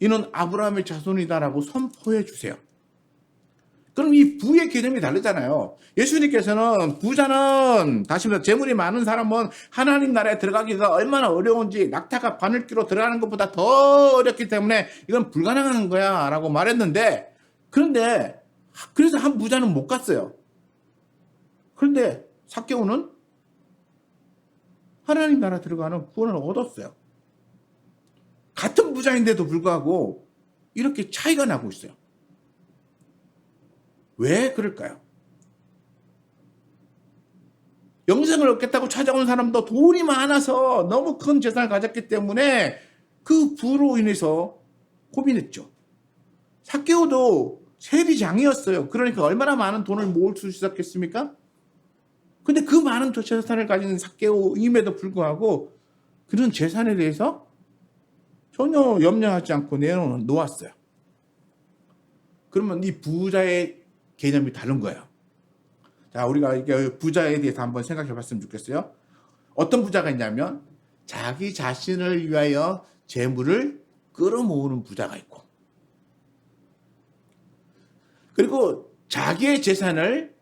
Speaker 1: 이는 아브라함의 자손이다라고 선포해 주세요. 그럼 이 부의 개념이 다르잖아요. 예수님께서는 부자는, 다시 말해서 재물이 많은 사람은 하나님 나라에 들어가기가 얼마나 어려운지, 낙타가 바늘귀로 들어가는 것보다 더 어렵기 때문에 이건 불가능한 거야 라고 말했는데, 그래서 한 부자는 못 갔어요. 그런데 삭개오는 하나님 나라 들어가는 구원을 얻었어요. 같은 부자인데도 불구하고 이렇게 차이가 나고 있어요. 왜 그럴까요? 영생을 얻겠다고 찾아온 사람도 돈이 많아서 너무 큰 재산을 가졌기 때문에 그 부로 인해서 고민했죠. 삭개오도 세리장이었어요. 그러니까 얼마나 많은 돈을 모을 수 있었겠습니까? 근데 그 많은 재산을 가진 삭개오임에도 불구하고 그런 재산에 대해서 전혀 염려하지 않고 내놓았어요. 그러면 이 부자의 개념이 다른 거예요. 자, 우리가 이게 부자에 대해서 한번 생각해 봤으면 좋겠어요. 어떤 부자가 있냐면 자기 자신을 위하여 재물을 끌어모으는 부자가 있고, 그리고 자기의 재산을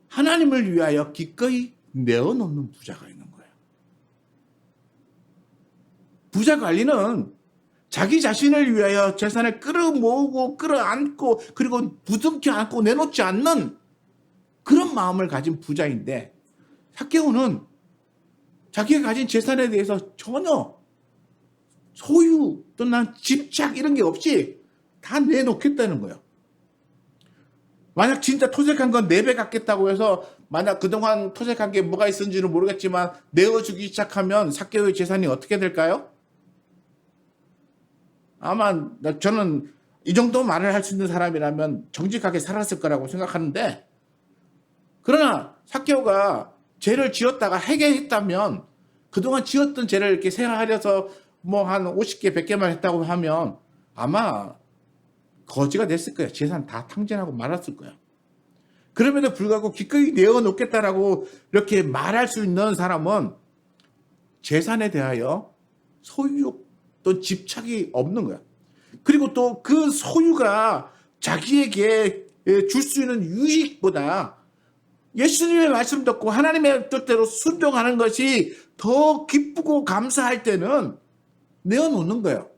Speaker 1: 하나님을 위하여 기꺼이 내어놓는 부자가 있는 거예요. 부자 관리는 자기 자신을 위하여 재산을 끌어모으고 끌어안고 그리고 부둥켜 안고 내놓지 않는 그런 마음을 가진 부자인데, 삭개오는 자기가 가진 재산에 대해서 전혀 소유 또는 집착 이런 게 없이 다 내놓겠다는 거예요. 만약 진짜 토색한 건 4배 갚겠다고 해서 만약 그동안 토색한 게 뭐가 있었는지는 모르겠지만 내어주기 시작하면 삭개오의 재산이 어떻게 될까요? 아마 저는 이 정도 말을 할 수 있는 사람이라면 정직하게 살았을 거라고 생각하는데, 그러나 삭개오가 죄를 지었다가 회개했다면 그동안 지었던 죄를 이렇게 생각하려서 뭐 한 50개, 100개만 했다고 하면 아마 거지가 됐을 거예요. 재산 다 탕진하고 말았을 거예요. 그럼에도 불구하고 기꺼이 내어놓겠다라고 이렇게 말할 수 있는 사람은 재산에 대하여 소유욕 또 집착이 없는 거야. 그리고 또 그 소유가 자기에게 줄 수 있는 유익보다 예수님의 말씀 듣고 하나님의 뜻대로 순종하는 것이 더 기쁘고 감사할 때는 내어놓는 거예요.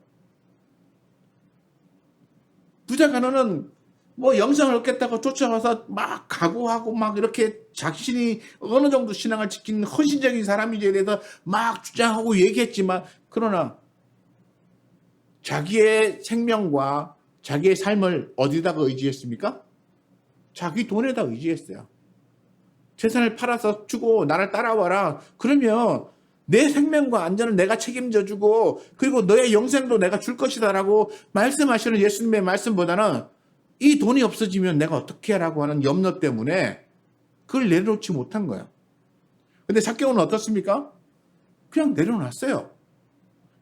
Speaker 1: 부자 간호는 뭐 영생을 얻겠다고 쫓아가서 막 각오하고 막 이렇게 자신이 어느 정도 신앙을 지키는 헌신적인 사람인지에 대해서 막 주장하고 얘기했지만, 그러나 자기의 생명과 자기의 삶을 어디다가 의지했습니까? 자기 돈에다 의지했어요. 재산을 팔아서 주고 나를 따라와라. 그러면 내 생명과 안전을 내가 책임져 주고 그리고 너의 영생도 내가 줄 것이다라고 말씀하시는 예수님의 말씀보다는 이 돈이 없어지면 내가 어떻게 하라고 하는 염려 때문에 그걸 내려놓지 못한 거예요. 근데 삭개오는 어떻습니까? 그냥 내려놨어요.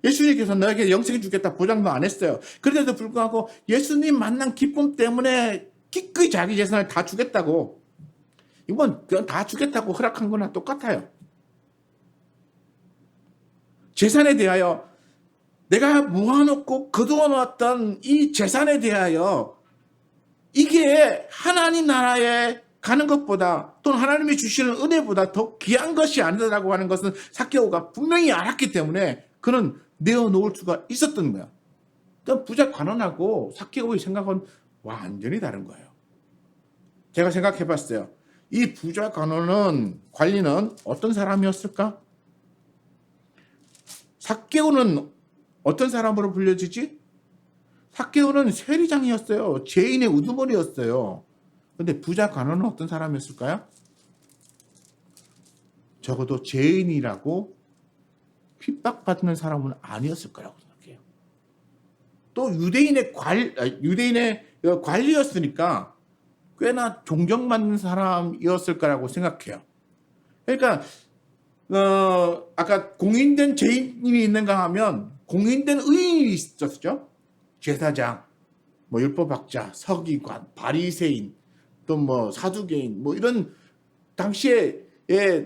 Speaker 1: 예수님께서 너에게 영생 주겠다 보장도 안 했어요. 그런데도 불구하고 예수님 만난 기쁨 때문에 기꺼이 자기 재산을 다 주겠다고, 이건 그냥 다 주겠다고 허락한 거나 똑같아요. 재산에 대하여 내가 모아놓고 거두어놨던 이 재산에 대하여 이게 하나님 나라에 가는 것보다 또는 하나님이 주시는 은혜보다 더 귀한 것이 아니라고 하는 것은 삭개오가 분명히 알았기 때문에 그는 내어놓을 수가 있었던 거야. 그러니까 부자 관원하고 삭개오의 생각은 완전히 다른 거예요. 제가 생각해 봤어요. 이 부자 관리는 어떤 사람이었을까? 삭개오는 어떤 사람으로 불려지지? 삭개오는 세리장이었어요. 죄인의 우두머리였어요. 근데 부자 관원은 어떤 사람이었을까요? 적어도 죄인이라고 핍박받는 사람은 아니었을 거라고 생각해요. 또 유대인의 관리였으니까 꽤나 존경받는 사람이었을 거라고 생각해요. 그러니까 아까 공인된 죄인이 있는가 하면 공인된 의인이 있었죠. 제사장, 뭐 율법학자, 서기관, 바리새인, 또 뭐 사두개인, 뭐 이런 당시에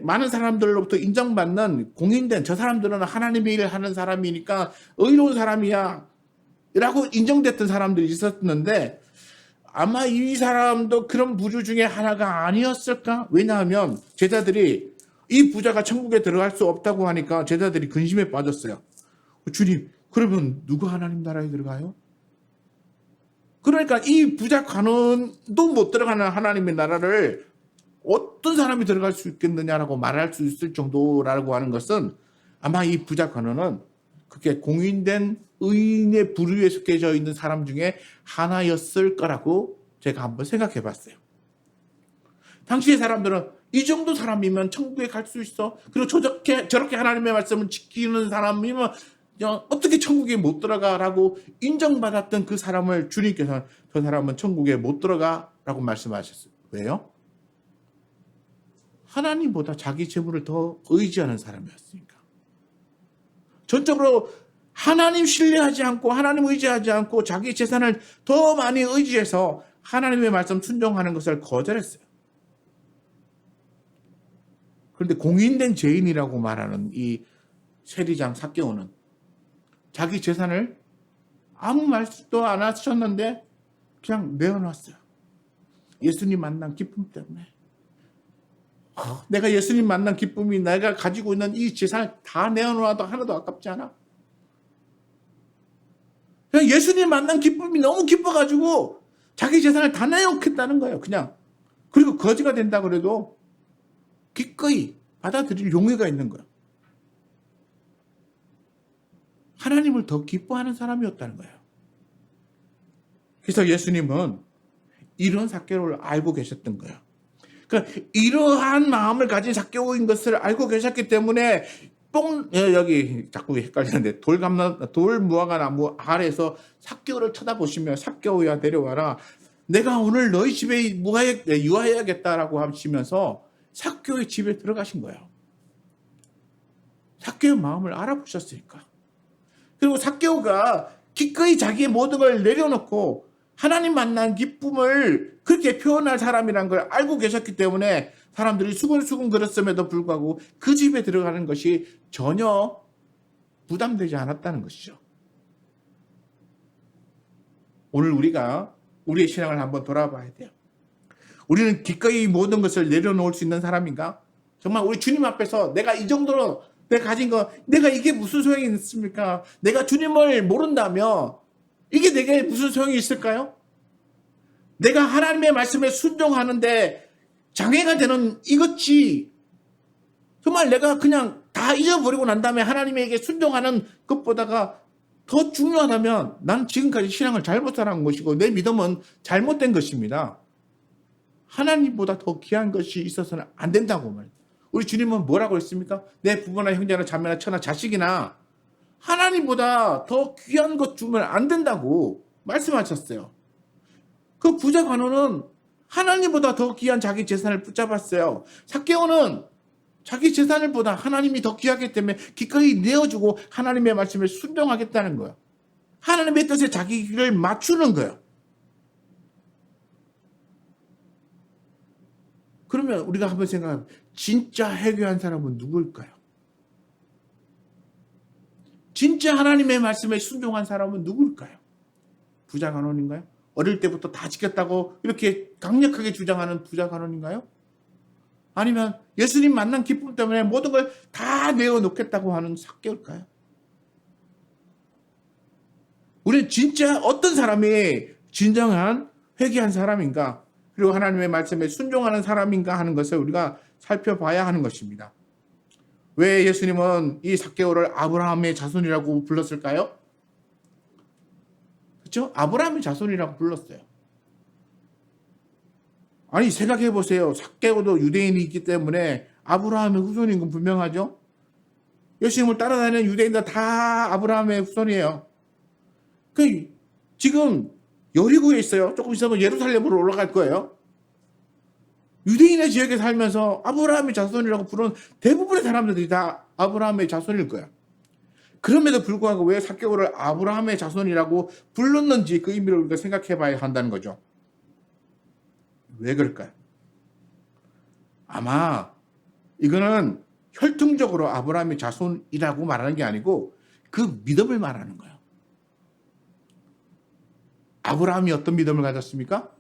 Speaker 1: 많은 사람들로부터 인정받는 공인된, 저 사람들은 하나님의 일을 하는 사람이니까 의로운 사람이야 라고 인정됐던 사람들이 있었는데, 아마 이 사람도 그런 부류 중에 하나가 아니었을까? 왜냐하면 제자들이 이 부자가 천국에 들어갈 수 없다고 하니까 제자들이 근심에 빠졌어요. 주님, 그러면 누가 하나님 나라에 들어가요? 그러니까 이 부자 관원도 못 들어가는 하나님의 나라를 어떤 사람이 들어갈 수 있겠느냐라고 말할 수 있을 정도라고 하는 것은 아마 이 부자 관원은 그게 공인된 의인의 부류에 속해져 있는 사람 중에 하나였을 거라고 제가 한번 생각해 봤어요. 당시의 사람들은 이 정도 사람이면 천국에 갈 수 있어. 그리고 저렇게 하나님의 말씀을 지키는 사람이면 어떻게 천국에 못 들어가라고 인정받았던 그 사람을 주님께서 저 사람은 천국에 못 들어가라고 말씀하셨어요. 왜요? 하나님보다 자기 재물을 더 의지하는 사람이었으니까. 전적으로 하나님 신뢰하지 않고 하나님 의지하지 않고 자기 재산을 더 많이 의지해서 하나님의 말씀 순종하는 것을 거절했어요. 그런데 공인된 죄인이라고 말하는 이 세리장 삭개오는 자기 재산을 아무 말도 안 하셨는데 그냥 내어놨어요. 예수님 만난 기쁨 때문에. 내가 예수님 만난 기쁨이 내가 가지고 있는 이 재산을 다 내어놓아도 하나도 아깝지 않아? 그냥 예수님 만난 기쁨이 너무 기뻐가지고 자기 재산을 다 내놓겠다는 거예요. 그냥. 그리고 거지가 된다 그래도 기꺼이 받아들일 용의가 있는 거예요. 하나님을 더 기뻐하는 사람이었다는 거예요. 그래서 예수님은 이런 삭개오를 알고 계셨던 거예요. 그러니까 이러한 마음을 가진 삭개오인 것을 알고 계셨기 때문에 여기 자꾸 헷갈리는데 돌 무화과 나무 아래에서 삭개오를 쳐다보시며 삭개오야 내려와라. 내가 오늘 너희 집에 유하해야겠다라고 하시면서 삭개오의 집에 들어가신 거예요. 삭개오의 마음을 알아보셨으니까. 그리고 삭개오가 기꺼이 자기의 모든 걸 내려놓고 하나님 만난 기쁨을 그렇게 표현할 사람이란 걸 알고 계셨기 때문에 사람들이 수근수근 그랬음에도 불구하고 그 집에 들어가는 것이 전혀 부담되지 않았다는 것이죠. 오늘 우리가 우리의 신앙을 한번 돌아봐야 돼요. 우리는 기꺼이 모든 것을 내려놓을 수 있는 사람인가? 정말 우리 주님 앞에서 내가 이 정도로 내가 가진 거, 내가 이게 무슨 소용이 있습니까? 내가 주님을 모른다면 이게 내게 무슨 소용이 있을까요? 내가 하나님의 말씀에 순종하는데 장애가 되는 이것이 정말 내가 그냥 다 잊어버리고 난 다음에 하나님에게 순종하는 것보다가 더 중요하다면 나는 지금까지 신앙을 잘못 살아온 것이고 내 믿음은 잘못된 것입니다. 하나님보다 더 귀한 것이 있어서는 안 된다고 말해요. 우리 주님은 뭐라고 했습니까? 내 부모나 형제나 자매나 처나 자식이나 하나님보다 더 귀한 것 주면 안 된다고 말씀하셨어요. 그 부자 관원은 하나님보다 더 귀한 자기 재산을 붙잡았어요. 삭개오는 자기 재산을 보다 하나님이 더 귀하기 때문에 기꺼이 내어주고 하나님의 말씀을 순종하겠다는 거예요. 하나님의 뜻에 자기를 맞추는 거예요. 그러면 우리가 한번 생각하면 진짜 회개한 사람은 누구일까요? 진짜 하나님의 말씀에 순종한 사람은 누구일까요? 부자 간원인가요? 어릴 때부터 다 지켰다고 이렇게 강력하게 주장하는 부자 간원인가요? 아니면 예수님 만난 기쁨 때문에 모든 걸 다 내어놓겠다고 하는 삭개오일까요? 우리는 진짜 어떤 사람이 진정한 회개한 사람인가, 그리고 하나님의 말씀에 순종하는 사람인가 하는 것을 우리가 살펴봐야 하는 것입니다. 왜 예수님은 이 삭개오를 아브라함의 자손이라고 불렀을까요? 그렇죠? 아브라함의 자손이라고 불렀어요. 아니 생각해 보세요. 삭개오도 유대인이 있기 때문에 아브라함의 후손인 건 분명하죠. 예수님을 따라다니는 유대인들 다 아브라함의 후손이에요. 지금 여리고에 있어요. 조금 있으면 예루살렘으로 올라갈 거예요. 유대인의 지역에 살면서 아브라함의 자손이라고 부르는 대부분의 사람들이 다 아브라함의 자손일 거야. 그럼에도 불구하고 왜 삭개오를 아브라함의 자손이라고 불렀는지 그 의미를 우리가 생각해 봐야 한다는 거죠. 왜 그럴까요? 아마 이거는 혈통적으로 아브라함의 자손이라고 말하는 게 아니고 그 믿음을 말하는 거예요. 아브라함이 어떤 믿음을 가졌습니까?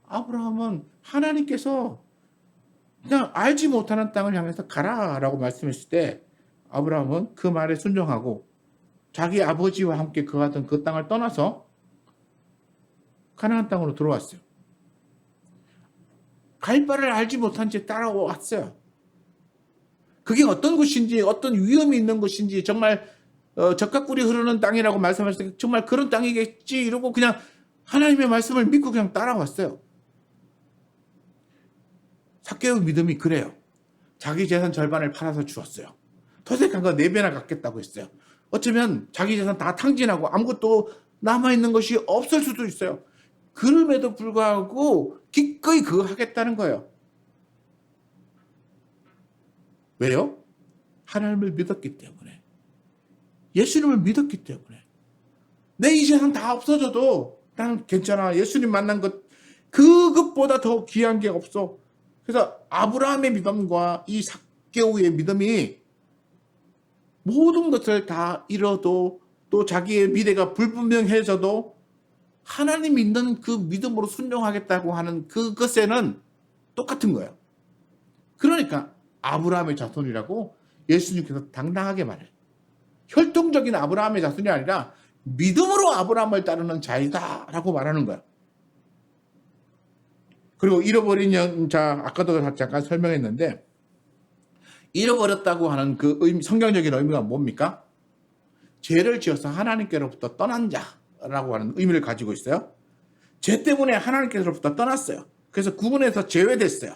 Speaker 1: 아브라함은 하나님께서 그냥 알지 못하는 땅을 향해서 가라라고 말씀했을 때 아브라함은 그 말에 순종하고 자기 아버지와 함께 거하던 그 땅을 떠나서 가나안 땅으로 들어왔어요. 갈 바를 알지 못한 채 따라왔어요. 그게 어떤 곳인지, 어떤 위험이 있는 곳인지, 정말 적각꿀이 흐르는 땅이라고 말씀하셨을 때 정말 그런 땅이겠지 이러고 그냥 하나님의 말씀을 믿고 그냥 따라왔어요. 삭개오 믿음이 그래요. 자기 재산 절반을 팔아서 주었어요. 토색한 거 4배나 갚겠다고 했어요. 어쩌면 자기 재산 다 탕진하고 아무것도 남아있는 것이 없을 수도 있어요. 그럼에도 불구하고 기꺼이 그거 하겠다는 거예요. 왜요? 하나님을 믿었기 때문에. 예수님을 믿었기 때문에. 내 이 세상 다 없어져도 난 괜찮아. 예수님 만난 것, 그것보다 더 귀한 게 없어. 그래서 아브라함의 믿음과 이 삭개오의 믿음이 모든 것을 다 잃어도, 또 자기의 미래가 불분명해져도 하나님 믿는 그 믿음으로 순종하겠다고 하는 그것에는 똑같은 거예요. 그러니까 아브라함의 자손이라고 예수님께서 당당하게 말해요. 혈통적인 아브라함의 자손이 아니라 믿음으로 아브라함을 따르는 자이다라고 말하는 거야. 그리고 잃어버린 자, 아까도 잠깐 설명했는데, 잃어버렸다고 하는 그 성경적인 의미가 뭡니까? 죄를 지어서 하나님께로부터 떠난 자라고 하는 의미를 가지고 있어요. 죄 때문에 하나님께로부터 떠났어요. 그래서 구원에서 제외됐어요.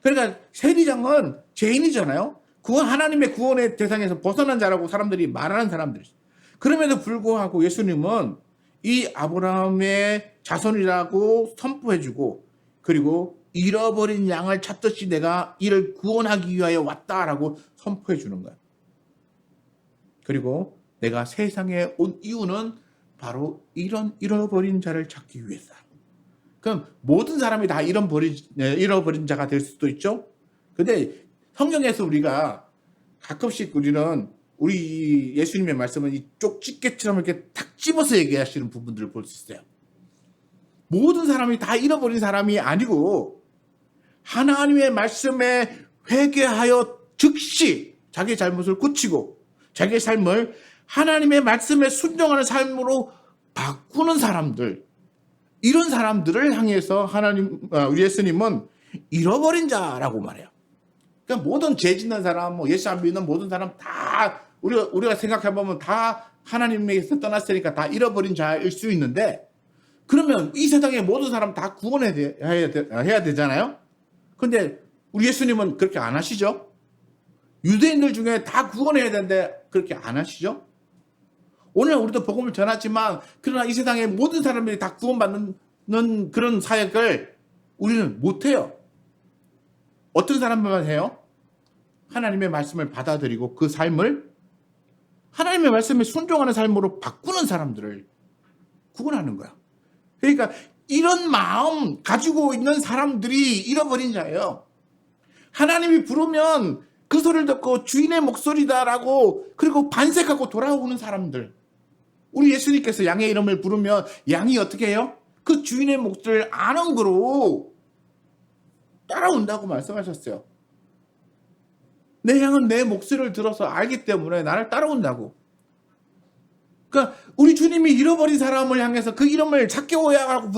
Speaker 1: 그러니까 세리장은 죄인이잖아요. 하나님의 구원의 대상에서 벗어난 자라고 사람들이 말하는 사람들이죠. 그럼에도 불구하고 예수님은 이 아브라함의 자손이라고 선포해주고, 그리고 잃어버린 양을 찾듯이 내가 이를 구원하기 위하여 왔다라고 선포해주는 거예요. 그리고 내가 세상에 온 이유는 바로 이런 잃어버린 자를 찾기 위해서. 그럼 모든 사람이 다 잃어버린 자가 될 수도 있죠. 근데 성경에서 우리가 가끔씩 우리 예수님의 말씀은 이 쪽집게처럼 이렇게 탁 집어서 얘기하시는 부분들을 볼 수 있어요. 모든 사람이 다 잃어버린 사람이 아니고 하나님의 말씀에 회개하여 즉시 자기의 잘못을 고치고 자기의 삶을 하나님의 말씀에 순종하는 삶으로 바꾸는 사람들, 이런 사람들을 향해서 우리 예수님은 잃어버린 자라고 말해요. 그러니까 모든 죄 짓는 사람, 예수 안 믿는 모든 사람 다 우리가 생각해보면 다 하나님에게서 떠났으니까 다 잃어버린 자일 수 있는데, 그러면 이 세상의 모든 사람 다 구원해야 되잖아요. 근데 우리 예수님은 그렇게 안 하시죠? 유대인들 중에 다 구원해야 되는데 그렇게 안 하시죠? 오늘 우리도 복음을 전하지만 그러나 이 세상의 모든 사람들이 다 구원받는 그런 사역을 우리는 못해요. 어떤 사람만 해요? 하나님의 말씀을 받아들이고 그 삶을 하나님의 말씀에 순종하는 삶으로 바꾸는 사람들을 구원하는 거야. 그러니까 이런 마음 가지고 있는 사람들이 잃어버린 자예요. 하나님이 부르면 그 소리를 듣고 주인의 목소리다라고 그리고 반색하고 돌아오는 사람들. 우리 예수님께서 양의 이름을 부르면 양이 어떻게 해요? 그 주인의 목소리를 아는 거로 따라온다고 말씀하셨어요. 내 양은 내 목소리를 들어서 알기 때문에 나를 따라온다고. 그러니까 우리 주님이 잃어버린 사람을 향해서 그 이름을 삭개오야라고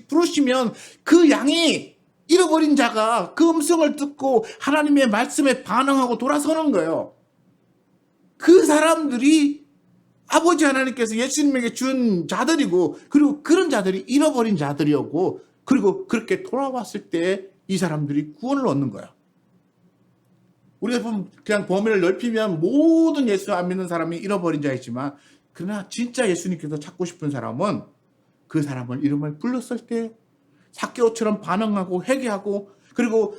Speaker 1: 부르시면 그 양이 잃어버린 자가 그 음성을 듣고 하나님의 말씀에 반응하고 돌아서는 거예요. 그 사람들이 아버지 하나님께서 예수님에게 준 자들이고, 그리고 그런 자들이 잃어버린 자들이었고, 그리고 그렇게 돌아왔을 때 이 사람들이 구원을 얻는 거야. 우리가 그냥 범위를 넓히면 모든 예수 안 믿는 사람이 잃어버린 자이지만, 그러나 진짜 예수님께서 찾고 싶은 사람은 그 사람을 이름을 불렀을 때 삭개오처럼 반응하고 회개하고, 그리고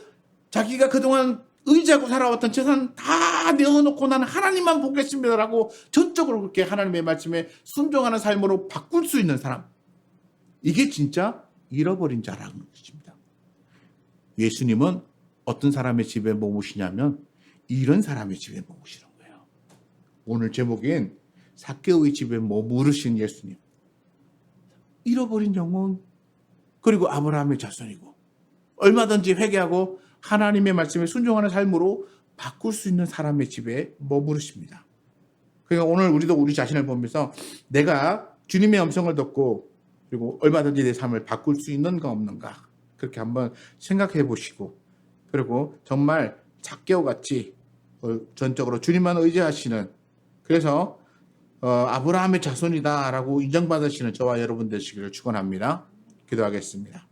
Speaker 1: 자기가 그동안 의지하고 살아왔던 재산 다 내어놓고 나는 하나님만 보겠습니다라고 전적으로 그렇게 하나님의 말씀에 순종하는 삶으로 바꿀 수 있는 사람, 이게 진짜 잃어버린 자라는 것입니다. 예수님은 어떤 사람의 집에 머무시냐면 이런 사람의 집에 머무시는 거예요. 오늘 제목인 삭개오의 집에 머무르신 예수님, 잃어버린 영혼, 그리고 아브라함의 자손이고 얼마든지 회개하고 하나님의 말씀에 순종하는 삶으로 바꿀 수 있는 사람의 집에 머무르십니다. 그러니까 오늘 우리도 우리 자신을 보면서 내가 주님의 음성을 듣고 그리고 얼마든지 내 삶을 바꿀 수 있는가 없는가, 그렇게 한번 생각해 보시고, 그리고 정말 삭개오 같이 전적으로 주님만 의지하시는, 그래서 아브라함의 자손이다라고 인정받으시는 저와 여러분 되시기를 축원합니다. 기도하겠습니다.